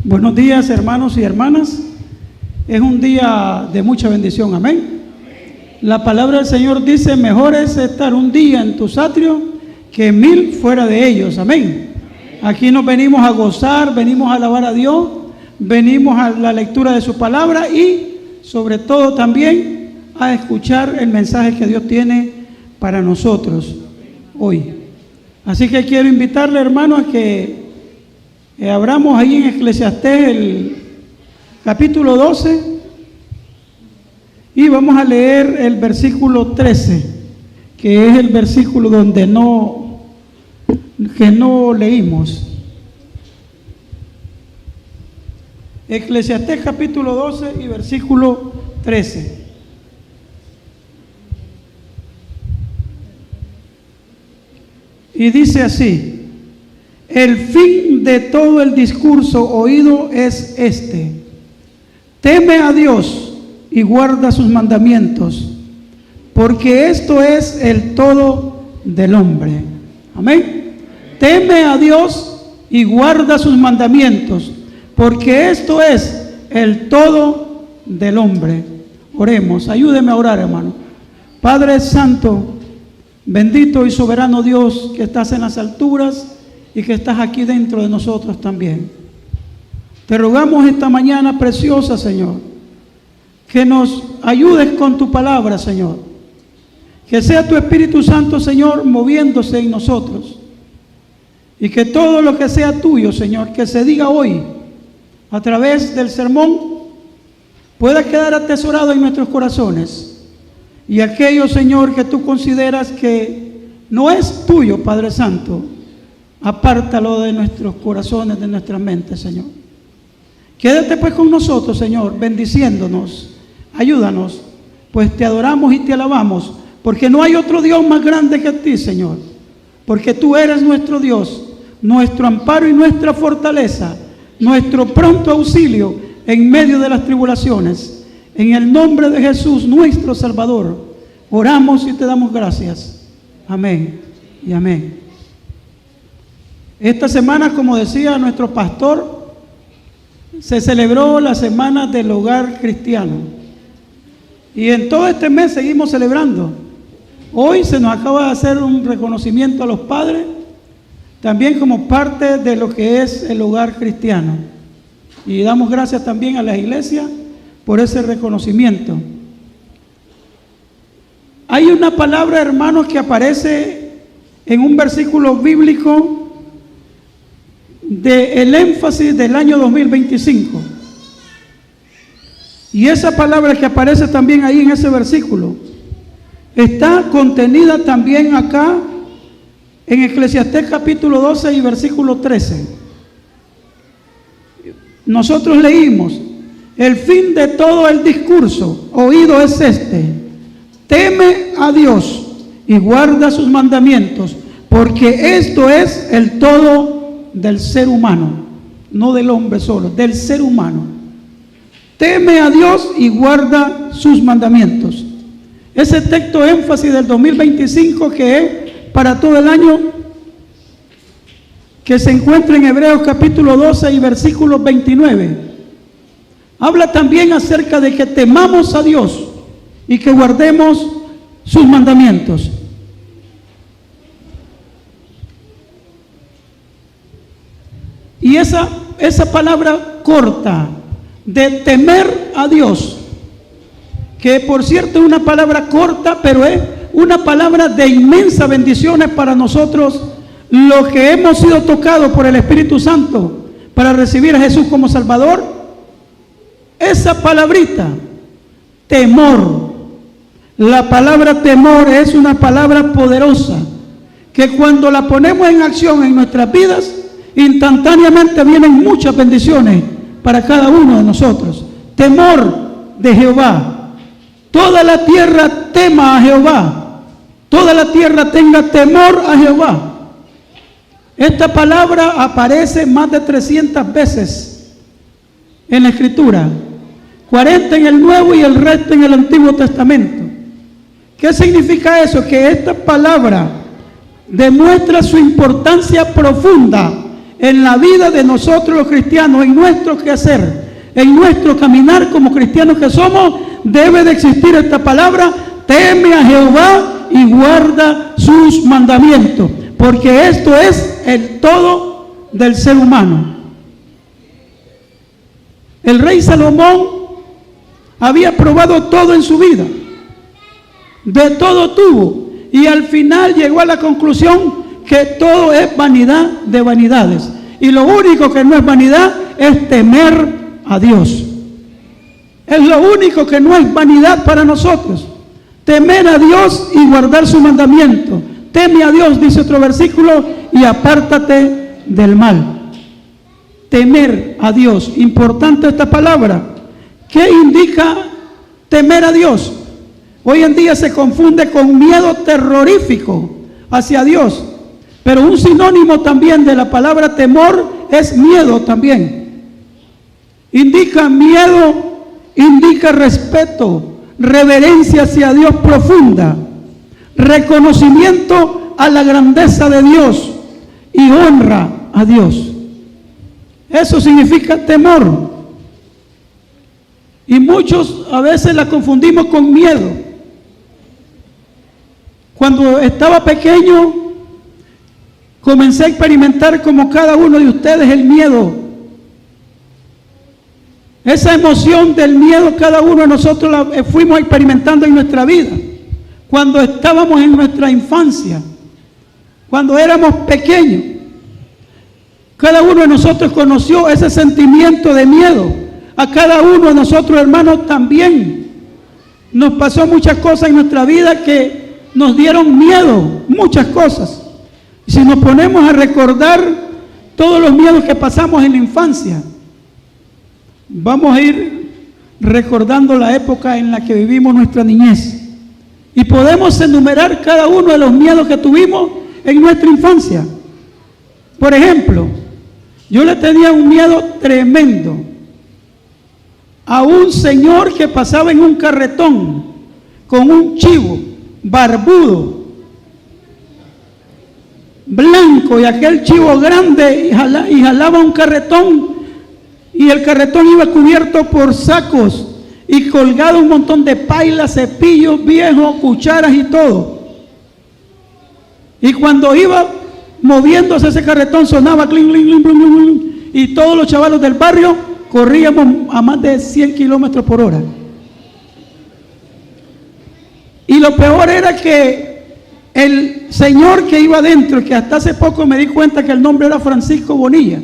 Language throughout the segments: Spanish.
Buenos días, hermanos y hermanas. Es un día de mucha bendición, amén. La palabra del Señor dice: mejor es estar un día en tus atrios que 1000 fuera de ellos, amén. Aquí nos venimos a gozar, venimos a alabar a Dios, venimos a la lectura de su palabra y sobre todo también a escuchar el mensaje que Dios tiene para nosotros hoy. Así que quiero invitarle, hermanos, a que abramos ahí en Eclesiastés el capítulo 12 y vamos a leer el versículo 13, que es el versículo donde no leímos. Eclesiastés capítulo 12 y versículo 13. Y dice así: el fin de todo el discurso oído es este: teme a Dios y guarda sus mandamientos, porque esto es el todo del hombre. Amén. Teme a Dios y guarda sus mandamientos, porque esto es el todo del hombre. Oremos, ayúdeme a orar, hermano. Padre Santo, bendito y soberano Dios, que estás en las alturas y que estás aquí dentro de nosotros también. Te rogamos esta mañana preciosa, Señor, que nos ayudes con tu palabra, Señor. Que sea tu Espíritu Santo, Señor, moviéndose en nosotros. Y que todo lo que sea tuyo, Señor, que se diga hoy a través del sermón, pueda quedar atesorado en nuestros corazones. Y aquello, Señor, que tú consideras que no es tuyo, Padre Santo, apártalo de nuestros corazones, de nuestras mentes, Señor. Quédate pues con nosotros, Señor, bendiciéndonos. Ayúdanos, pues te adoramos y te alabamos, porque no hay otro Dios más grande que ti, Señor. Porque tú eres nuestro Dios, nuestro amparo y nuestra fortaleza, nuestro pronto auxilio en medio de las tribulaciones. En el nombre de Jesús, nuestro Salvador, oramos y te damos gracias. Amén y amén. Esta semana, como decía nuestro pastor, se celebró la Semana del Hogar Cristiano. Y en todo este mes seguimos celebrando. Hoy se nos acaba de hacer un reconocimiento a los padres, también como parte de lo que es el hogar cristiano. Y damos gracias también a la iglesia por ese reconocimiento. Hay una palabra, hermanos, que aparece en un versículo bíblico del énfasis del año 2025. Y esa palabra que aparece también ahí en ese versículo está contenida también acá en Eclesiastés capítulo 12 y versículo 13. Nosotros leímos: el fin de todo el discurso oído es este: teme a Dios y guarda sus mandamientos, porque esto es el todo del ser humano, no del hombre solo, del ser humano. Teme a Dios y guarda sus mandamientos. Ese texto énfasis del 2025, que es para todo el año, que se encuentra en Hebreos capítulo 12 y versículo 29, habla también acerca de que temamos a Dios y que guardemos sus mandamientos. Y esa palabra corta de temer a Dios, que por cierto es una palabra corta, pero es una palabra de inmensa bendiciones para nosotros, los que hemos sido tocados por el Espíritu Santo para recibir a Jesús como Salvador. Esa palabrita, temor, la palabra temor es una palabra poderosa, que cuando la ponemos en acción en nuestras vidas, instantáneamente vienen muchas bendiciones para cada uno de nosotros. Temor de Jehová. Toda la tierra tema a Jehová. Toda la tierra tenga temor a Jehová. Esta palabra aparece más de 300 veces en la Escritura. 40 en el Nuevo y el resto en el Antiguo Testamento. ¿Qué significa eso? Que esta palabra demuestra su importancia profunda en la vida de nosotros los cristianos, en nuestro quehacer, en nuestro caminar como cristianos que somos, debe de existir esta palabra: teme a Jehová y guarda sus mandamientos, porque esto es el todo del ser humano. El rey Salomón había probado todo en su vida, de todo tuvo, y al final llegó a la conclusión que todo es vanidad de vanidades, y lo único que no es vanidad es temer a Dios. Es lo único que no es vanidad para nosotros, temer a Dios y guardar su mandamiento. Teme a Dios, dice otro versículo, y apártate del mal. Temer a Dios, importante esta palabra. ¿Qué indica temer a Dios? Hoy en día se confunde con miedo terrorífico hacia Dios, pero un sinónimo también de la palabra temor es miedo también. Indica miedo, indica respeto, reverencia hacia Dios profunda, reconocimiento a la grandeza de Dios y honra a Dios. Eso significa temor. Y muchos a veces la confundimos con miedo. Cuando estaba pequeño, comencé a experimentar, como cada uno de ustedes, el miedo. Esa emoción del miedo cada uno de nosotros la fuimos experimentando en nuestra vida. Cuando estábamos en nuestra infancia, cuando éramos pequeños, cada uno de nosotros conoció ese sentimiento de miedo. A cada uno de nosotros, hermanos, también nos pasó muchas cosas en nuestra vida que nos dieron miedo, muchas cosas. Y si nos ponemos a recordar todos los miedos que pasamos en la infancia, vamos a ir recordando la época en la que vivimos nuestra niñez. Y podemos enumerar cada uno de los miedos que tuvimos en nuestra infancia. Por ejemplo, yo le tenía un miedo tremendo a un señor que pasaba en un carretón con un chivo barbudo, blanco, y aquel chivo grande, y jalaba un carretón, y el carretón iba cubierto por sacos y colgado un montón de pailas, cepillos viejos, cucharas y todo. Y cuando iba moviéndose ese carretón sonaba clink, clink, clink, clink, clink, clink, y todos los chavalos del barrio corríamos a más de 100 kilómetros por hora. Y lo peor era que el señor que iba adentro, que hasta hace poco me di cuenta que el nombre era Francisco Bonilla,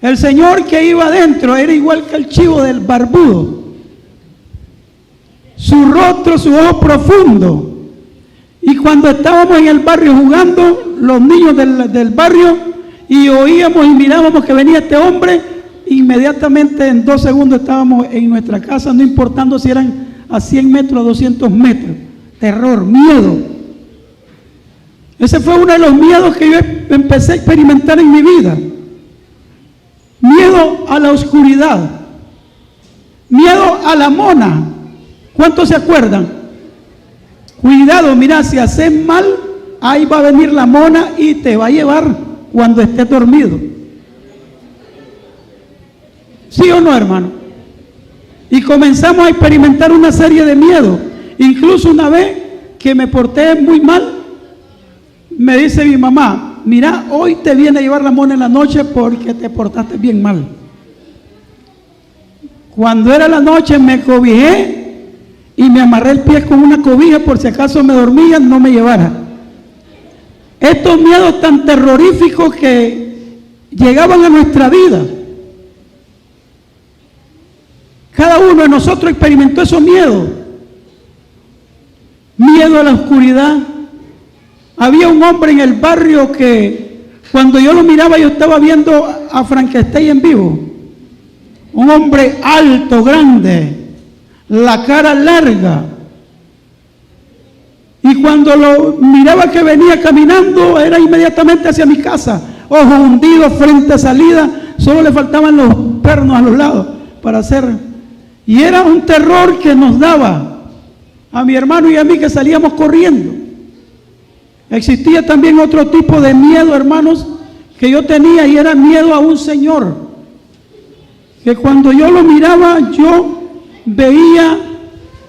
el señor que iba adentro era igual que el chivo del barbudo. Su rostro, su ojo profundo. Y cuando estábamos en el barrio jugando, los niños del barrio, y oíamos y mirábamos que venía este hombre, inmediatamente en 2 segundos estábamos en nuestra casa, no importando si eran a 100 metros, a 200 metros. Terror, miedo. Ese fue uno de los miedos que yo empecé a experimentar en mi vida. Miedo a la oscuridad. Miedo a la mona. ¿Cuántos se acuerdan? Cuidado, mira, si haces mal, ahí va a venir la mona y te va a llevar cuando estés dormido. ¿Sí o no, hermano? Y comenzamos a experimentar una serie de miedos. Incluso una vez que me porté muy mal, me dice mi mamá: mira, hoy te viene a llevar la mona en la noche porque te portaste bien mal. Cuando era la noche me cobijé y me amarré el pie con una cobija por si acaso me dormía, no me llevara. Estos miedos tan terroríficos que llegaban a nuestra vida. Cada uno de nosotros experimentó esos miedos. Miedo a la oscuridad. Había un hombre en el barrio que cuando yo lo miraba yo estaba viendo a Frankenstein en vivo. Un hombre alto, grande, la cara larga. Y cuando lo miraba que venía caminando, era inmediatamente hacia mi casa. Ojos hundidos, frente salida, solo le faltaban los pernos a los lados para hacer. Y era un terror que nos daba a mi hermano y a mí, que salíamos corriendo. Existía también otro tipo de miedo, hermanos, que yo tenía, y era miedo a un señor, que cuando yo lo miraba, yo veía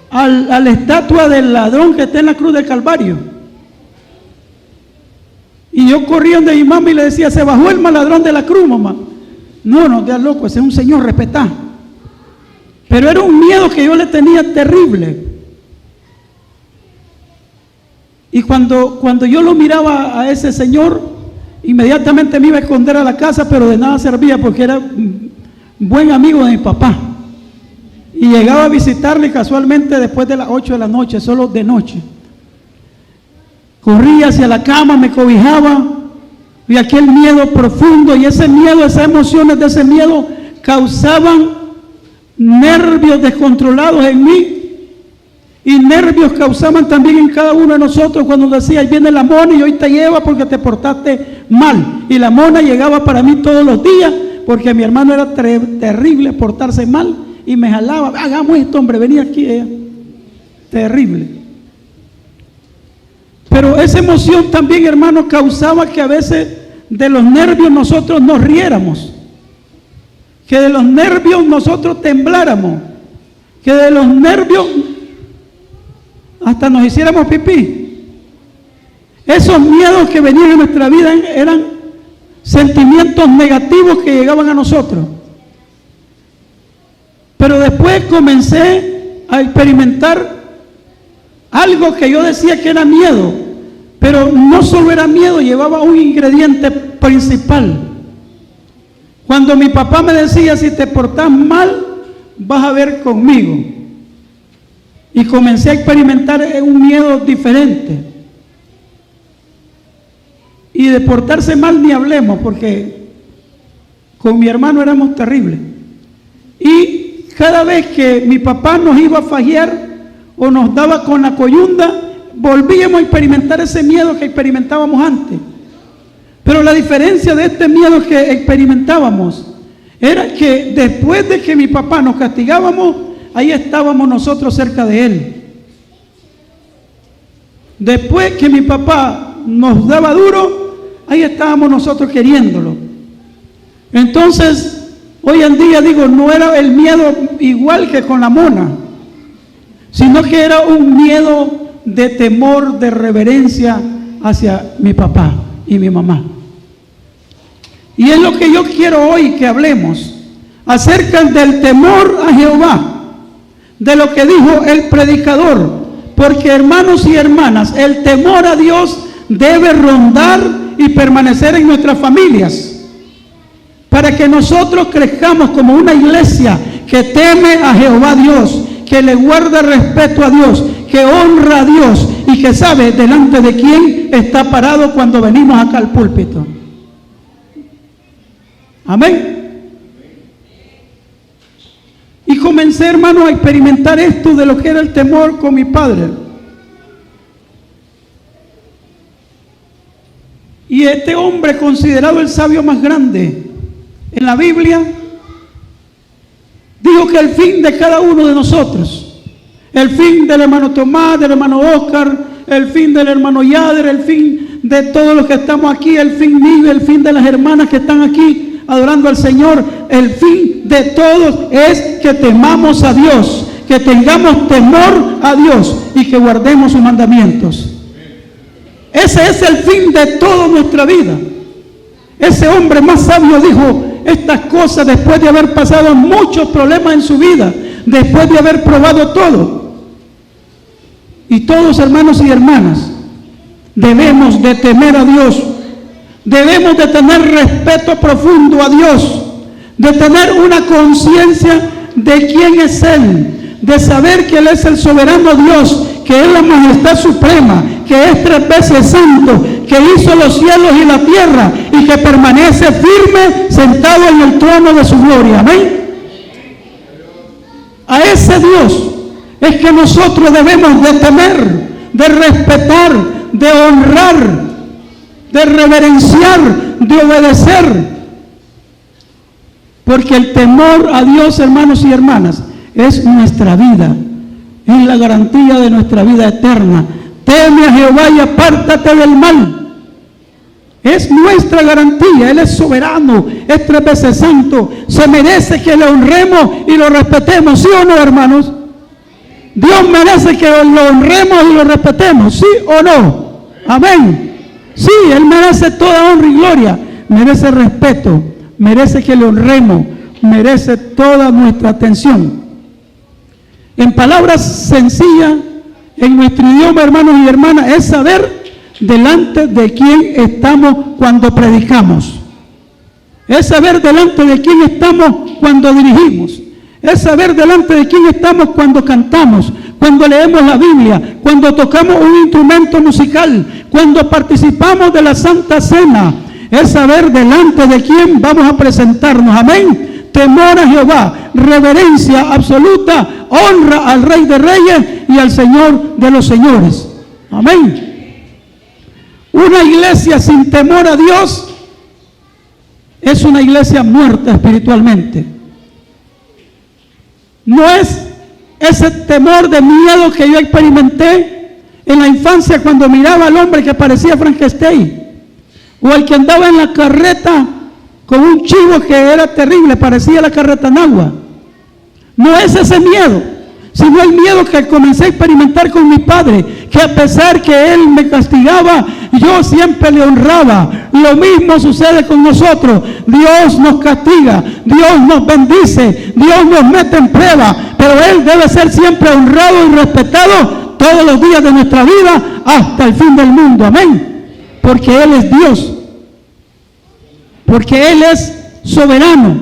a la estatua del ladrón que está en la cruz del Calvario. Y yo corría donde mi mamá y le decía, se bajó el mal ladrón de la cruz, mamá. No, no, te loco, ese es un señor, respetá. Pero era un miedo que yo le tenía terrible. Y cuando yo lo miraba a ese señor, inmediatamente me iba a esconder a la casa, pero de nada servía porque era buen amigo de mi papá. Y llegaba a visitarle casualmente después de las 8 de la noche, solo de noche. Corría hacia la cama, me cobijaba, y aquel miedo profundo, y ese miedo, esas emociones de ese miedo causaban nervios descontrolados en mí, y nervios causaban también en cada uno de nosotros cuando decía, ahí viene la mona y hoy te lleva porque te portaste mal. Y la mona llegaba para mí todos los días porque mi hermano era terrible portarse mal y me jalaba, hagamos esto, hombre, venía aquí, terrible. Pero esa emoción también, hermano, causaba que a veces de los nervios nosotros nos riéramos, que de los nervios nosotros tembláramos, que de los nervios hasta nos hiciéramos pipí. Esos miedos que venían a nuestra vida eran sentimientos negativos que llegaban a nosotros. Pero después comencé a experimentar algo que yo decía que era miedo, pero no solo era miedo, llevaba un ingrediente principal. Cuando mi papá me decía, si te portás mal, vas a ver conmigo. Y comencé a experimentar un miedo diferente. Y de portarse mal ni hablemos, porque con mi hermano éramos terribles. Y cada vez que mi papá nos iba a fajear o nos daba con la coyunda, volvíamos a experimentar ese miedo que experimentábamos antes. Pero la diferencia de este miedo que experimentábamos era que después de que mi papá nos castigábamos, ahí estábamos nosotros cerca de él. Después que mi papá nos daba duro, ahí estábamos nosotros queriéndolo. Entonces, hoy en día digo, no era el miedo igual que con la mona, sino que era un miedo de temor, de reverencia hacia mi papá y mi mamá. Y es lo que yo quiero hoy que hablemos acerca del temor a Jehová, de lo que dijo el predicador, porque hermanos y hermanas, el temor a Dios debe rondar y permanecer en nuestras familias, para que nosotros crezcamos como una iglesia que teme a Jehová Dios, que le guarda respeto a Dios, que honra a Dios y que sabe delante de quién está parado cuando venimos acá al púlpito. Amén. Y comencé, hermano, a experimentar esto de lo que era el temor con mi padre. Y este hombre, considerado el sabio más grande en la Biblia, dijo que el fin de cada uno de nosotros, el fin del hermano Tomás, del hermano Oscar, el fin del hermano Yader, el fin de todos los que estamos aquí, el fin mío, el fin de las hermanas que están aquí adorando al Señor, el fin de todos es que temamos a Dios, que tengamos temor a Dios y que guardemos sus mandamientos. Ese es el fin de toda nuestra vida. Ese hombre más sabio dijo estas cosas después de haber pasado muchos problemas en su vida, después de haber probado todo. Y todos, hermanos y hermanas, debemos de temer a Dios. Debemos de tener respeto profundo a Dios, de tener una conciencia de quién es Él, de saber que Él es el soberano Dios, que es la majestad suprema, que es 3 veces santo, que hizo los cielos y la tierra y que permanece firme sentado en el trono de su gloria. Amén. A ese Dios es que nosotros debemos de temer, de respetar, de honrar, de reverenciar, de obedecer, porque el temor a Dios, hermanos y hermanas, es nuestra vida, es la garantía de nuestra vida eterna. Teme a Jehová y apártate del mal. Es nuestra garantía. Él es soberano, es 3 veces santo. Se merece que le honremos y lo respetemos, ¿sí o no, hermanos? Dios merece que lo honremos y lo respetemos, ¿sí o no? Amén. Sí, Él merece toda honra y gloria, merece respeto, merece que le honremos, merece toda nuestra atención. En palabras sencillas, en nuestro idioma, hermanos y hermanas, es saber delante de quién estamos cuando predicamos. Es saber delante de quién estamos cuando dirigimos. Es saber delante de quién estamos cuando cantamos, cuando leemos la Biblia, cuando tocamos un instrumento musical, cuando participamos de la Santa Cena. Es saber delante de quién vamos a presentarnos. Amén. Temor a Jehová, reverencia absoluta, honra al Rey de Reyes y al Señor de los Señores. Amén. Una iglesia sin temor a Dios es una iglesia muerta espiritualmente. No es ese temor de miedo que yo experimenté en la infancia cuando miraba al hombre que parecía Frankenstein, o el que andaba en la carreta con un chivo que era terrible, parecía la carreta Nagua. No es ese miedo, sino el miedo que comencé a experimentar con mi padre, que a pesar que él me castigaba, yo siempre le honraba. Lo mismo sucede con nosotros. Dios nos castiga, Dios nos bendice, Dios nos mete en prueba, pero Él debe ser siempre honrado y respetado todos los días de nuestra vida hasta el fin del mundo. Amén. Porque Él es Dios, porque Él es soberano,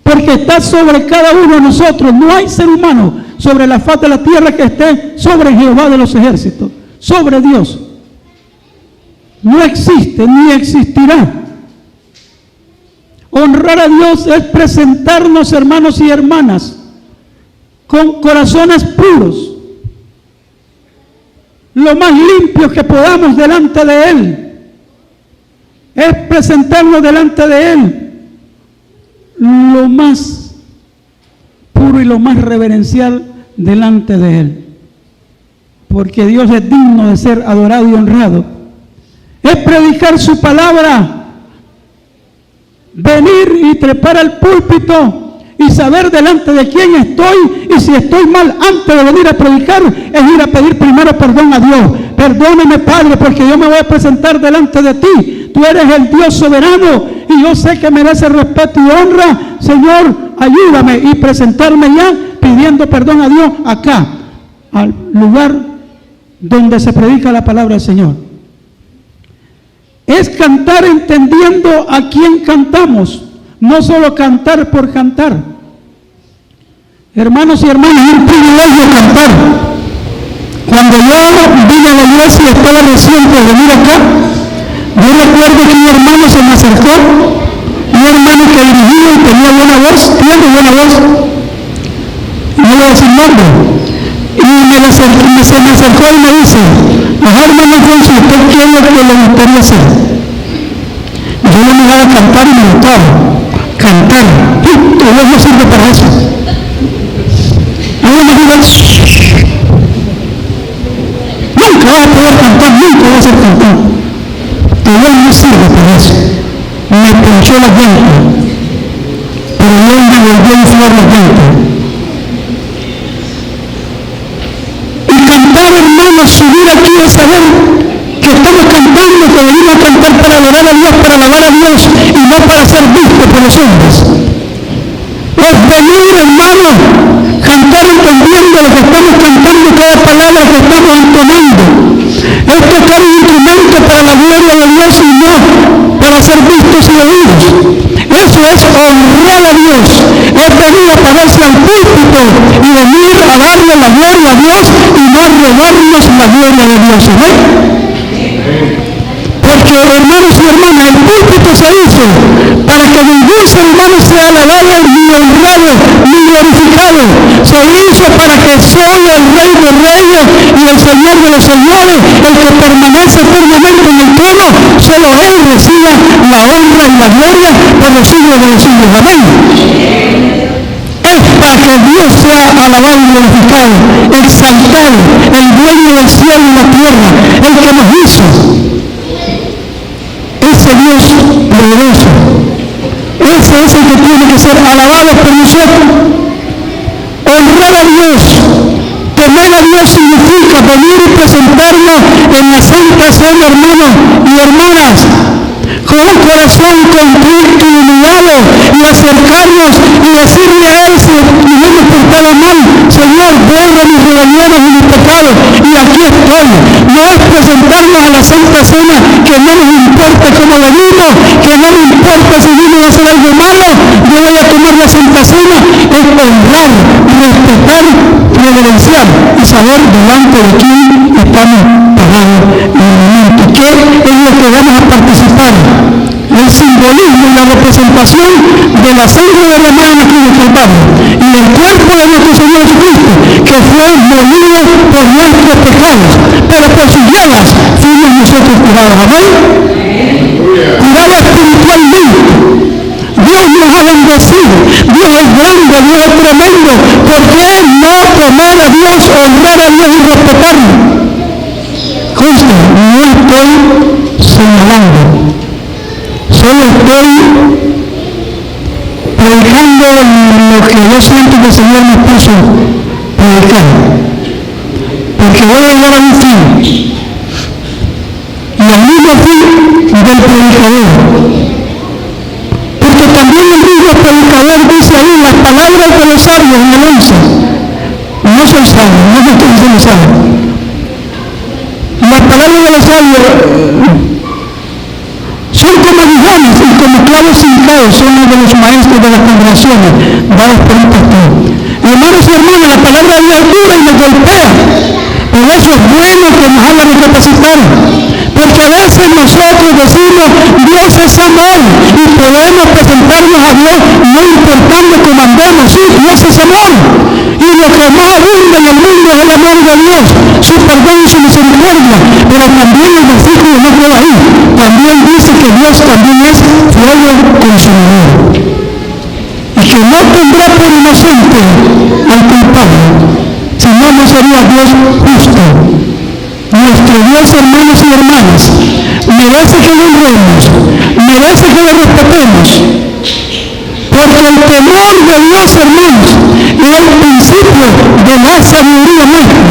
porque está sobre cada uno de nosotros. No hay ser humano sobre la faz de la tierra que esté sobre Jehová de los ejércitos, sobre Dios. No existe ni existirá. Honrar a Dios es presentarnos, hermanos y hermanas, con corazones puros, lo más limpios que podamos delante de Él. Es presentarnos delante de Él lo más puro y lo más reverencial delante de Él, porque Dios es digno de ser adorado y honrado. Es predicar su palabra, venir y trepar al púlpito y saber delante de quién estoy, y si estoy mal antes de venir a predicar, es ir a pedir primero perdón a Dios. Perdóname, Padre, porque yo me voy a presentar delante de ti. Tú eres el Dios soberano y yo sé que merece respeto y honra. Señor, ayúdame, y presentarme ya pidiendo perdón a Dios acá, al lugar donde se predica la palabra del Señor. Es cantar entendiendo a quién cantamos, no solo cantar por cantar. Hermanos y hermanas, es un privilegio cantar. Cuando yo vine a la iglesia y estaba recién por venir acá, yo recuerdo que un hermano se me acercó, un hermano que dirigía y tenía buena voz, tiene buena voz, no voy a decir nombre, y se me acercó y me dice: hermano Alfonso, ¿usted qué es lo que le gustaría hacer? Yo le miraba a cantar y me gustaba cantar. Dios no sirve para eso. Ahora me digan: nunca vas a poder cantar, nunca vas a ser cantar. Dios no sirve para eso. Me ponchó la llanta, pero Dios me volvió a inflar la llanta. Hermanos, subir aquí es saber que estamos cantando, que venimos a cantar para adorar a Dios, para alabar a Dios y no para ser vistos por los hombres. Es venir, hermano, cantar entendiendo lo que estamos cantando, cada palabra que estamos entonando. Es tocar un instrumento para la gloria de Dios y no para ser vistos y oídos. Eso es honrar a Dios, es venir a pararse al púlpito y venir a darle la gloria a Dios y no robarnos la gloria de Dios. ¿Sí? Porque, hermanos y hermanas, el púlpito se hizo para que ningún ser humano sea alabado, ni honrado, ni glorificado. Se hizo para que solo el Rey de Reyes y el Señor de los Señores, el que permanece eternamente en el trono, solo Él reciba la honra y la gloria por los siglos de los siglos. Amén. Es para que Dios sea alabado y glorificado, exaltado, el dueño del cielo y la tierra, el que nos hizo. Es ese Dios poderoso. Ese es el que tiene que ser alabado por nosotros. Honrar a Dios, temer a Dios significa venir y presentarnos en la Santa Cena, hermanos y hermanas, con un corazón contrito y humillado, y acercarnos y decirle a Él si nos hemos portado mal: Señor, borra mis rebeliones y mis pecados, y aquí estoy. No es presentarnos a la Santa Cena que no nos importa cómo venimos, que no nos importa si vimos a hacer algo malo, yo voy a tomar la Santa Cena. Es honrar, respetar, reverenciar y saber delante de quién estamos parados en el momento. ¿Qué es lo que vamos a participar? El simbolismo y la representación de la sangre derramada en la cruz del Calvario y el cuerpo de nuestro Señor Jesucristo, que fue molido por nuestros pecados, pero por sus llagas fuimos nosotros curados. Amén. Curado espiritualmente. Dios nos ha bendecido. Dios es grande, Dios es tremendo. ¿Por qué no tomar a Dios, honrar a Dios y respetarlo? Conste, no estoy señalando, solo estoy predicando lo que yo siento que el Señor me puso predicar, porque voy a llegar a un fin, y al mismo fin del predicador, porque también el mismo predicador dice ahí las palabras de los sabios en el 11. No soy sabio, no me estoy diciendo sabio. Las palabras de los sabios son como aguijones y como clavos hincados son los de los maestros de las congregaciones dados por un pastor. Hermanos y hermanas, la palabra de Dios es dura y nos golpea. Por eso es bueno que nos hagan recapacitar, porque a veces nosotros decimos Dios es amor y podemos presentarnos a Dios no importando cómo andemos. Sí, Dios es amor, y lo que más abunda en el mundo es el amor de Dios, su perdón y su misericordia. Pero también el versículo no queda ahí, también dice que Dios también es fuego consumidor, y que no tendrá por inocente al culpable, sino no sería Dios justo. Nuestro Dios, hermanos y hermanas, merece que lo honremos, merece que lo respetemos, porque el temor de Dios, hermanos, es el principio de la sabiduría nuestra.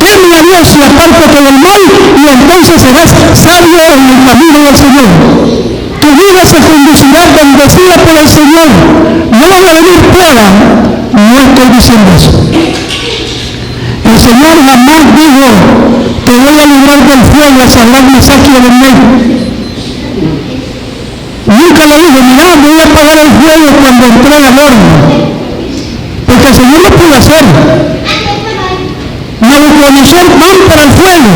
Teme a Dios y apártate del mal, y entonces serás sabio en el camino del Señor. Tu vida se conducirá bendecida por el Señor. No va a venir plaga, no estoy diciendo eso. El Señor jamás dijo: te voy a librar del fuego, a Sadrach, Mesach y Abednego. Nunca le dijo: mira, voy a apagar el fuego cuando entré al horno, porque el Señor lo pudo hacer. Nabucodonosor, van para el fuego,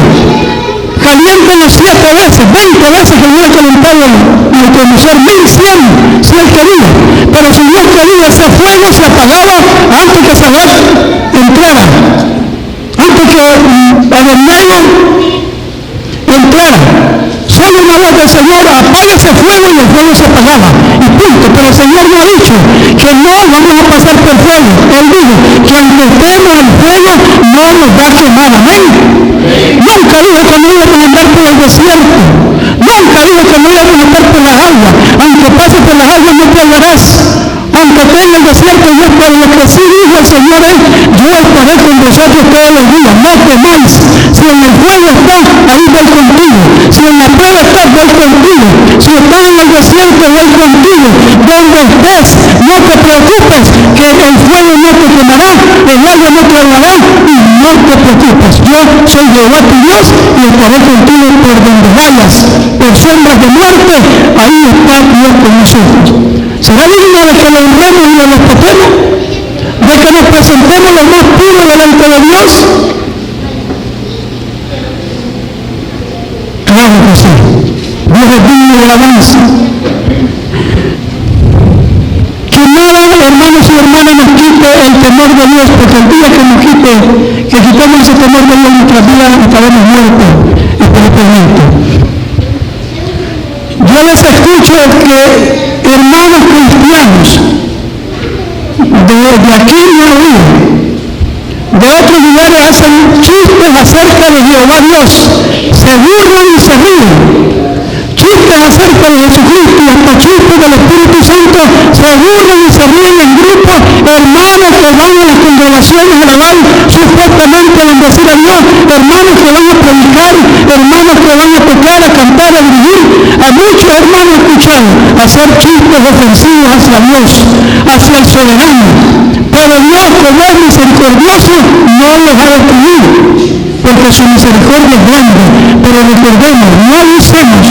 caliéntenlo 7 veces, 20 veces que hubiera calentado Nabucodonosor, 1100 si él quería, pero si Dios quería, ese fuego se apagaba antes que Sadrach entrara, antes que Abednego entrara. Solo una voz del Señor: apaga ese fuego, y el fuego se apagaba, y punto. Pero el Señor no ha dicho que no vamos a pasar por fuego. Él dijo que aunque estemos en fuego no nos va a quemar. Amén. Nunca dijo que no íbamos a andar por el desierto, nunca dijo que no íbamos a andar por las aguas. Aunque pases por las aguas no te ahogarás, aunque estés en el desierto. Yo, pero lo que sí dijo el Señor es: yo estaré con vosotros todos los días, no temáis. Si en el fuego estás, ahí voy contigo. Si en la prueba estás, voy contigo. Si estás en el desierto, voy contigo. Donde estés, no te preocupes, que el fuego no te quemará, el agua no te ahogará, y no te preocupes. Yo soy Jehová tu Dios, y estaré contigo por donde vayas. Por sombras de muerte, ahí está Dios con nosotros. ¿Será digno de que lo honremos y lo respetemos? ¿De que nos presentemos lo más puro delante de Dios? Claro que sí. Dios es digno de alabanza. Que nada, hermanos y hermanas, nos quite el temor de Dios, porque el día que quitemos ese temor de Dios en nuestras vidas, estaremos muertos espiritualmente. Yo les escucho que hermanos cristianos de aquí no oído, de otros lugares, hacen chistes acerca de Jehová Dios, se burlan y se ríen. chistes acerca de Jesucristo y hasta chistes del Espíritu Santo, se aburren y se ríen en grupo, hermanos que van a las congregaciones a alabar supuestamente a bendecir a Dios, hermanos que van a predicar, hermanos que van a tocar, a cantar, a dirigir, a muchos hermanos escuchados hacer chistes ofensivos hacia Dios, hacia el soberano. Pero Dios, como es misericordioso, no los ha destruido, porque su misericordia es grande. Pero recordemos, no abusemos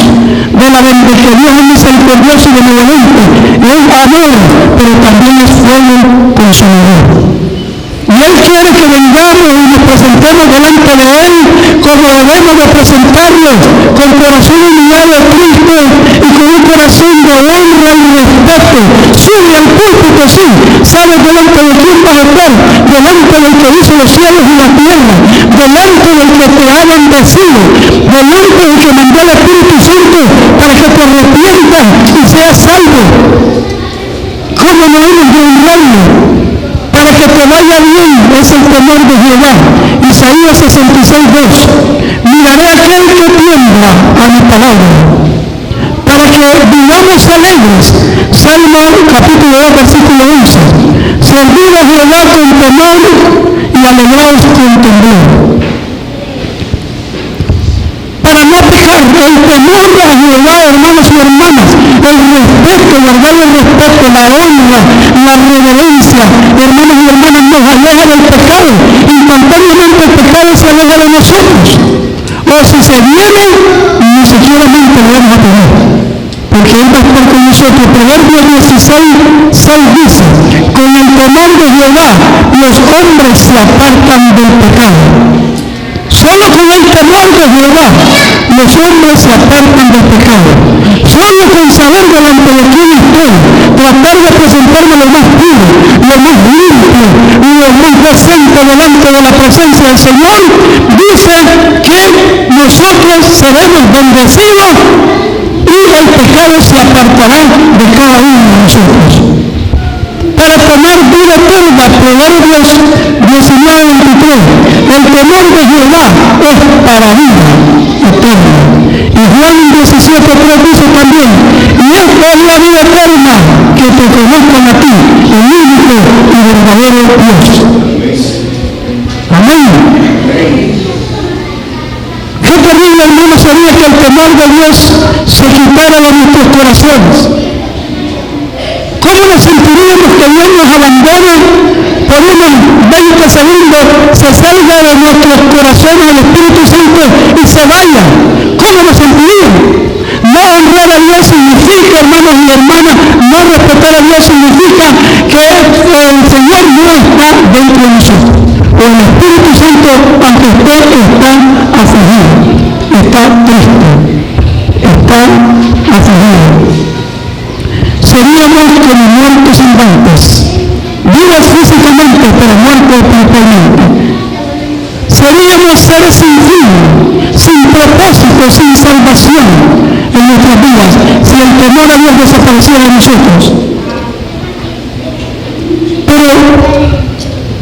de que Dios es misericordioso y benevolente, es amor, pero también es fuego consumidor. Y Él quiere que vengamos y nos presentemos delante de Él como debemos de presentarnos, con corazón humillado a Cristo y con un corazón de honra y respeto. Sube al púlpito, sí, sabes delante de quién vas a estar, delante del que hizo los cielos y la tierra, delante del que te ha bendecido, delante del que mandó el Espíritu Santo para que te arrepientas y seas salvo. ¿Cómo no hemos de honrarlo? Para que te vaya bien es el temor de Jehová. Isaías 66:2. Miraré a aquel que tiembla a mi palabra, para que vivamos alegres. Salmo capítulo 2 versículo 11. Servid a Jehová con temor y alegraos con temblor. Para no pecar, el temor a Jehová, hermanos y hermanas, el respeto, guardar el respeto, la honra, la reverencia, hermanos y hermanas, nos aleja del pecado. Instantáneamente el pecado se aleja de nosotros. O si se viene, ni siquiera lo vamos a tener, porque Él va a estar con nosotros. Proverbios 16:6 dice: con el temor de Jehová los hombres se apartan del pecado. Solo con el temor de Jehová los hombres se apartan del pecado. Solo con saber delante de quién estoy, tratar de presentarme lo más puro, lo más limpio, lo más decente delante de la presencia del Señor, dice que nosotros seremos bendecidos y el pecado se apartará de cada uno de nosotros. Para tomar vida eterna, Proverbios 19:23, el temor de Jehová es para vida eterna. Y Juan 17:3 dice también: y esta es la vida eterna, que te conozcan a ti, el único y verdadero Dios. Amén. Qué terrible, hermano, sería que el temor de Dios se quitara de nuestros corazones. ¿Cómo nos sentiríamos que Dios nos abandone por unos 20 segundos, se salga de nuestros corazones el Espíritu Santo y se vaya? ¿Cómo nos sentiríamos? No honrar a Dios significa, hermanos y hermanas, no respetar a Dios significa que el Señor no está dentro de nosotros. O el Espíritu Santo, aunque usted está afligido, está triste, está afligido. Seríamos como muertos andantes, vivos físicamente, pero muertos espiritualmente. Seríamos seres sin fin, sin propósito, sin salvación en nuestras vidas, si el temor a Dios desapareciera de nosotros. Pero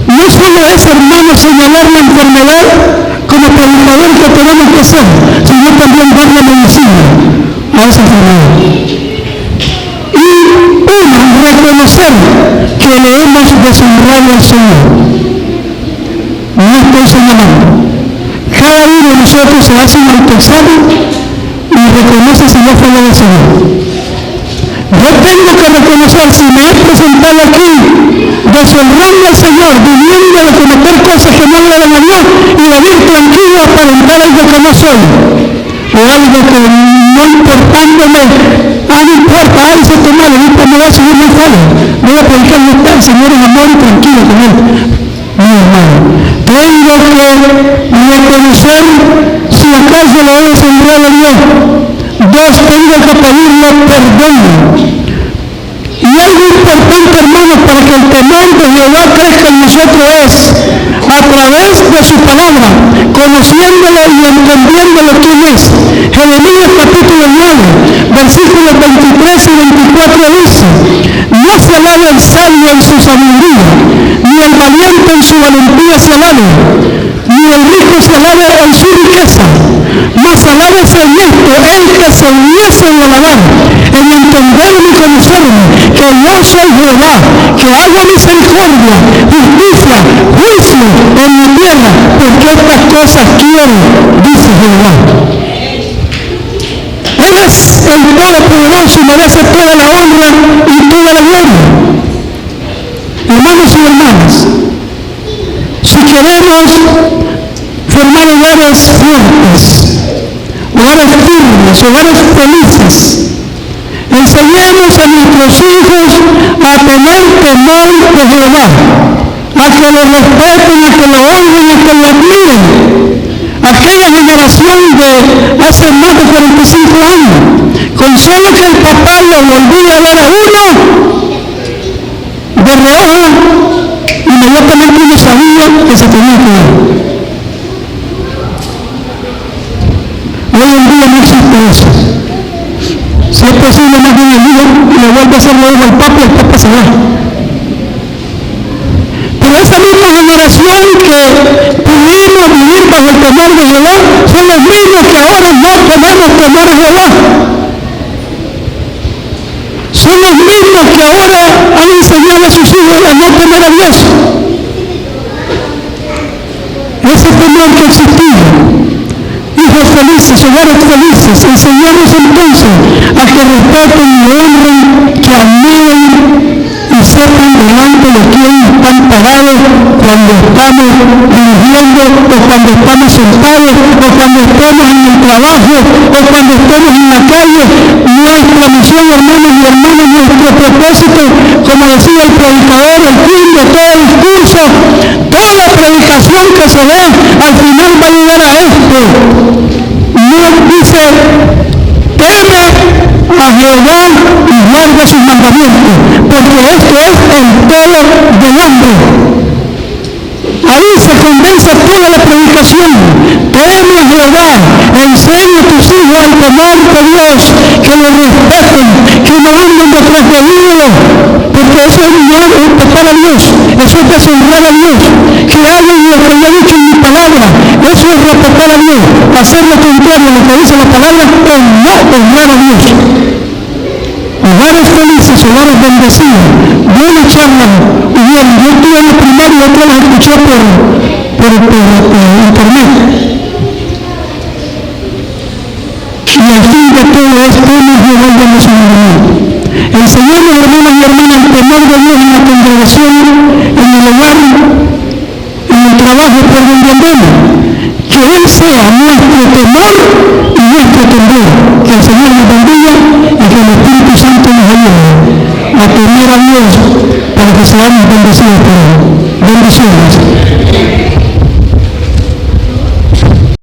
no solo es, hermano, señalar la enfermedad como predicador que tenemos que ser, sino también darle medicina a esa enfermedad. Reconocer que le hemos deshonrado al Señor. No estoy señalando. Cada uno de nosotros se hace un autoexamen y reconoce si no fue lo del Señor. Yo tengo que reconocer si me he presentado aquí deshonrando al Señor, viviendo de cometer cosas que no agradan a Dios y de ir tranquilo a aparentar algo que no soy, o algo que no importándome. No importa, ahí se toma, ahorita me va a subir muy fácil. Voy a predicar el Señor en amor y tranquilo con Él. No, hermano. Tengo que reconocer si acaso lo he deshonrado a Dios. Dos, tengo que pedirle perdón. Y algo importante, hermano, para que el temor de Jehová crezca en nosotros es a través de su palabra, conociéndolo y entendiendo lo que es. Jeremías capítulo 9, versículos 23 y 24 dice: no se alabe el sabio en su sabiduría, ni el valiente en su valentía se alabe, ni el rico se alabe en su riqueza, mas alábese en esto el que se enseñarse y alabar, en entender y conocerme, que yo soy Jehová, que hago misericordia, justicia, juicio en mi tierra, porque estas cosas quiero, dice Jehová. Él es el Todopoderoso y merece toda la honra y toda la gloria. Hermanos y hermanas, si queremos formar hogares fuertes, hogares firmes, hogares felices, enseñemos a nuestros hijos a tener temor de Jehová, a que lo respeten, a que lo honren, a que lo admiren. Aquella generación de hace más de 45 años, con solo que el papá lo volvía a ver a uno de reojo, inmediatamente uno sabía que se tenía que ir. Hoy en día no existe eso. Si es posible, más bien el hijo le vuelve a hacer reojo al papá y el papá se va. Pero esa misma generación que pudimos vivir bajo el temor de Jehová son los mismos que ahora no tenemos temor a Jehová. Son los mismos que ahora han enseñado a sus hijos a no temer a Dios. Ese temor que existía, hijos felices, hogares felices, enseñamos entonces a que respeten y honren, que admiren y sepan delante de quién están parados cuando estamos dirigiendo, o cuando estamos sentados, o cuando estamos en el trabajo, o cuando estamos en la calle. Nuestra misión, hermanos y hermanas, nuestro propósito, como decía el predicador, el fin de todo discurso, toda predicación que se dé, al final va a llegar a esto. No dice, teme a Jehová y guarda sus mandamientos, porque esto es el todo del hombre. Ahí se condensa toda la predicación. Teme a Jehová, enseña a tus hijos al temor de Dios, que lo respeten, que no anden detrás de ídolos, porque eso es no respetar a Dios, eso es deshonrar a Dios. Que hagan lo que yo he dicho en mi palabra, eso es respetar a Dios. Hacer lo contrario a lo que dice la palabra es no honrar a Dios. Hogares felices, hogares bendecidos, buenas charlas. Bien, yo estuve en la primaria y otra las escuché por internet. Y al fin de todo es temer a Jehová y guardar sus mandamientos. Enseñamos, hermanos y hermanas, el temor de Dios en la congregación, en el hogar, en el trabajo, por donde andemos. Que Él sea nuestro temor y nuestro temor. Que el Señor nos bendiga y que el Espíritu Santo nos ayude a temer a Dios para que seamos bendecidos por Él. Bendiciones.